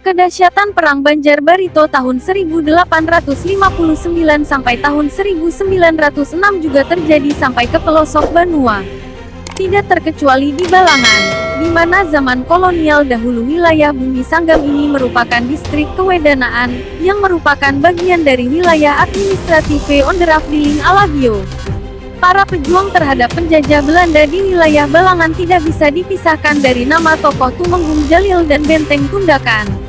Kedahsyatan Perang Banjar Barito tahun 1859 sampai tahun 1906 juga terjadi sampai ke pelosok Banua. Tidak terkecuali di Balangan, di mana zaman kolonial dahulu wilayah Bumi Sanggam ini merupakan distrik kewedanaan, yang merupakan bagian dari wilayah administratif Onderafdeling Alabio. Para pejuang terhadap penjajah Belanda di wilayah Balangan tidak bisa dipisahkan dari nama tokoh Tumenggung Jalil dan Benteng Tundakan.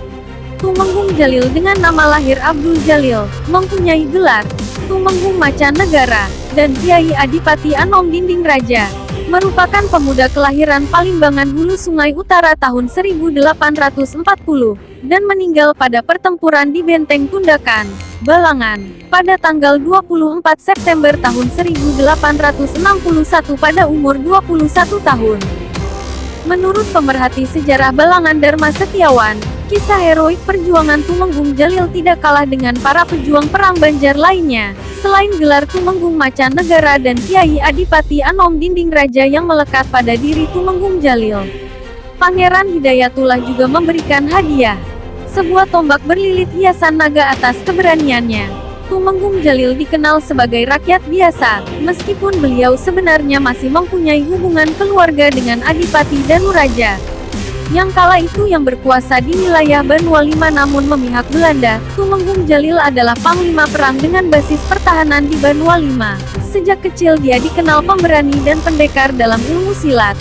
Tumenggung Jalil dengan nama lahir Abdul Jalil, mempunyai gelar Tumenggung Macan Negara, dan Kiai Adipati Anom Dinding Raja. Merupakan pemuda kelahiran Palimbangan Hulu Sungai Utara tahun 1840, dan meninggal pada pertempuran di Benteng Tundakan, Balangan, pada tanggal 24 September tahun 1861 pada umur 21 tahun. Menurut pemerhati sejarah Balangan Dharma Setiawan, kisah heroik perjuangan Tumenggung Jalil tidak kalah dengan para pejuang perang Banjar lainnya. Selain gelar Tumenggung Macan Negara dan Kiai Adipati Anom Dinding Raja yang melekat pada diri Tumenggung Jalil, Pangeran Hidayatullah juga memberikan hadiah sebuah tombak berlilit hiasan naga atas keberaniannya. Tumenggung Jalil dikenal sebagai rakyat biasa, meskipun beliau sebenarnya masih mempunyai hubungan keluarga dengan Adipati Danuraja, yang kala itu yang berkuasa di wilayah Banua Lima. Namun memihak Belanda, Tumenggung Jalil adalah panglima perang dengan basis pertahanan di Banua Lima. Sejak kecil dia dikenal pemberani dan pendekar dalam ilmu silat.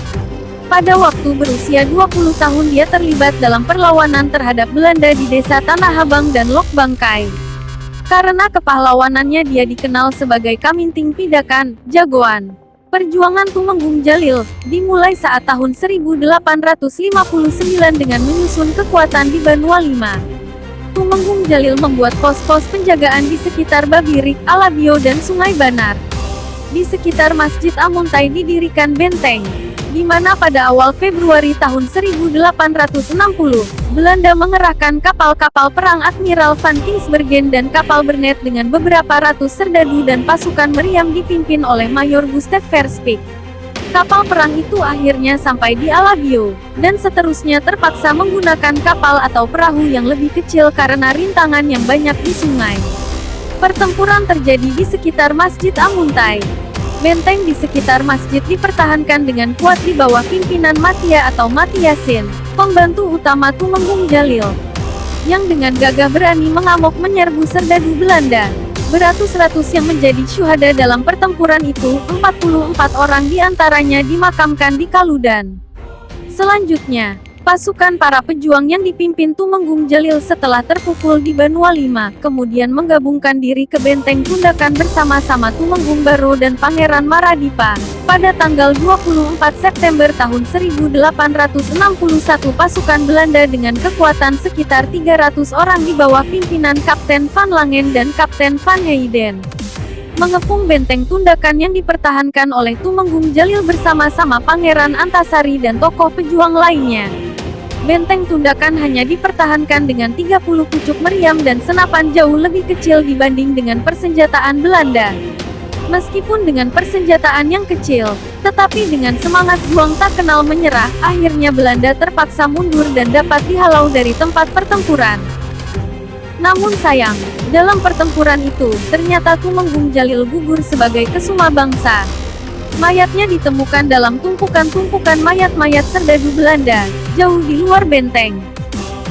Pada waktu berusia 20 tahun dia terlibat dalam perlawanan terhadap Belanda di desa Tanah Abang dan Lok Bangkai. Karena kepahlawanannya dia dikenal sebagai Kaminting Pidakan, jagoan. Perjuangan Tumenggung Jalil dimulai saat tahun 1859 dengan menyusun kekuatan di Banua Lima. Tumenggung Jalil membuat pos-pos penjagaan di sekitar Babirik, Alabio dan Sungai Banar. Di sekitar Masjid Amuntai didirikan benteng, di mana pada awal Februari tahun 1860, Belanda mengerahkan kapal-kapal perang Admiral van Kinsbergen dan kapal Bernet dengan beberapa ratus serdadu dan pasukan meriam dipimpin oleh Mayor Gustav Verspik. Kapal perang itu akhirnya sampai di Alabio, dan seterusnya terpaksa menggunakan kapal atau perahu yang lebih kecil karena rintangan yang banyak di sungai. Pertempuran terjadi di sekitar Masjid Amuntai. Benteng di sekitar masjid dipertahankan dengan kuat di bawah pimpinan Matia atau Matiasin, pembantu utama Tumenggung Jalil, yang dengan gagah berani mengamuk menyerbu serdadu Belanda. Beratus-ratus yang menjadi syuhada dalam pertempuran itu, 44 orang diantaranya dimakamkan di Kaludan. Selanjutnya, pasukan para pejuang yang dipimpin Tumenggung Jalil setelah terpukul di Banua Lima, kemudian menggabungkan diri ke Benteng Tundakan bersama-sama Tumenggung Baro dan Pangeran Maradipa. Pada tanggal 24 September tahun 1861 pasukan Belanda dengan kekuatan sekitar 300 orang di bawah pimpinan Kapten Van Langen dan Kapten Van Heyden mengepung Benteng Tundakan yang dipertahankan oleh Tumenggung Jalil bersama-sama Pangeran Antasari dan tokoh pejuang lainnya. Benteng Tundakan hanya dipertahankan dengan 30 pucuk meriam dan senapan jauh lebih kecil dibanding dengan persenjataan Belanda. Meskipun dengan persenjataan yang kecil, tetapi dengan semangat juang tak kenal menyerah, akhirnya Belanda terpaksa mundur dan dapat dihalau dari tempat pertempuran. Namun sayang, dalam pertempuran itu, ternyata Tumenggung Jalil gugur sebagai kesuma bangsa. Mayatnya ditemukan dalam tumpukan-tumpukan mayat-mayat serdadu Belanda, jauh di luar benteng.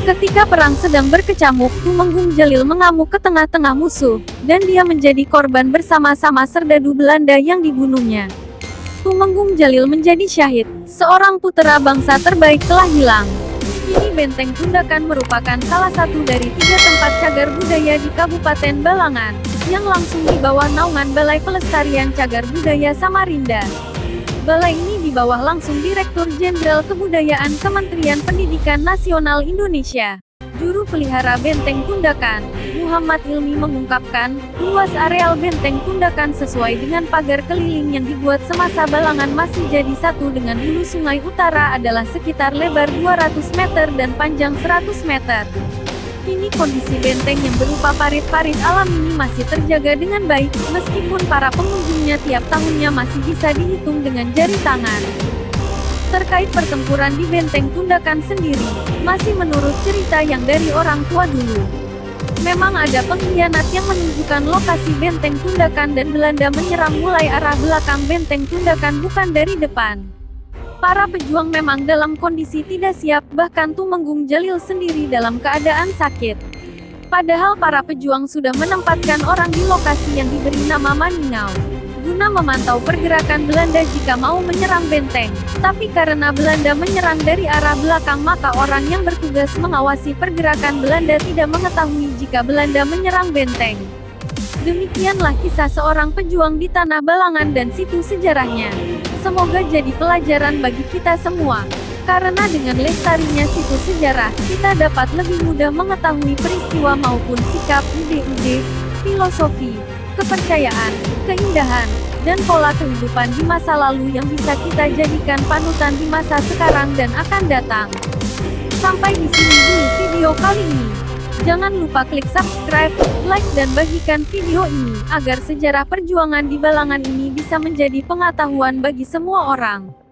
Ketika perang sedang berkecamuk, Tumenggung Jalil mengamuk ke tengah-tengah musuh, dan dia menjadi korban bersama-sama serdadu Belanda yang dibunuhnya. Tumenggung Jalil menjadi syahid, seorang putera bangsa terbaik telah hilang. Kini Benteng Tundakan merupakan salah satu dari 3 tempat cagar budaya di Kabupaten Balangan, yang langsung di bawah naungan Balai Pelestarian Cagar Budaya Samarinda. Balai ini di bawah langsung Direktur Jenderal Kebudayaan Kementerian Pendidikan Nasional Indonesia. Juru pelihara Benteng Tundakan, Muhammad Ilmi mengungkapkan, luas areal Benteng Tundakan sesuai dengan pagar keliling yang dibuat semasa Balangan masih jadi satu dengan hulu Sungai Utara adalah sekitar lebar 200 meter dan panjang 100 meter. Kini kondisi benteng yang berupa parit-parit alam ini masih terjaga dengan baik, meskipun para pengunjungnya tiap tahunnya masih bisa dihitung dengan jari tangan. Terkait pertempuran di Benteng Tundakan sendiri, masih menurut cerita yang dari orang tua dulu. Memang ada pengkhianat yang menunjukkan lokasi Benteng Tundakan dan Belanda menyerang mulai arah belakang Benteng Tundakan bukan dari depan. Para pejuang memang dalam kondisi tidak siap, bahkan Tumenggung Jalil sendiri dalam keadaan sakit. Padahal para pejuang sudah menempatkan orang di lokasi yang diberi nama Maningau, guna memantau pergerakan Belanda jika mau menyerang benteng. Tapi karena Belanda menyerang dari arah belakang, maka orang yang bertugas mengawasi pergerakan Belanda tidak mengetahui jika Belanda menyerang benteng. Demikianlah kisah seorang pejuang di Tanah Balangan dan situ sejarahnya. Semoga jadi pelajaran bagi kita semua. Karena dengan lestarinya situs sejarah, kita dapat lebih mudah mengetahui peristiwa maupun sikap, ide-ide, filosofi, kepercayaan, keindahan, dan pola kehidupan di masa lalu yang bisa kita jadikan panutan di masa sekarang dan akan datang. Sampai di sini dulu video kali ini. Jangan lupa klik subscribe, like dan bagikan video ini, agar sejarah perjuangan di Balangan ini bisa menjadi pengetahuan bagi semua orang.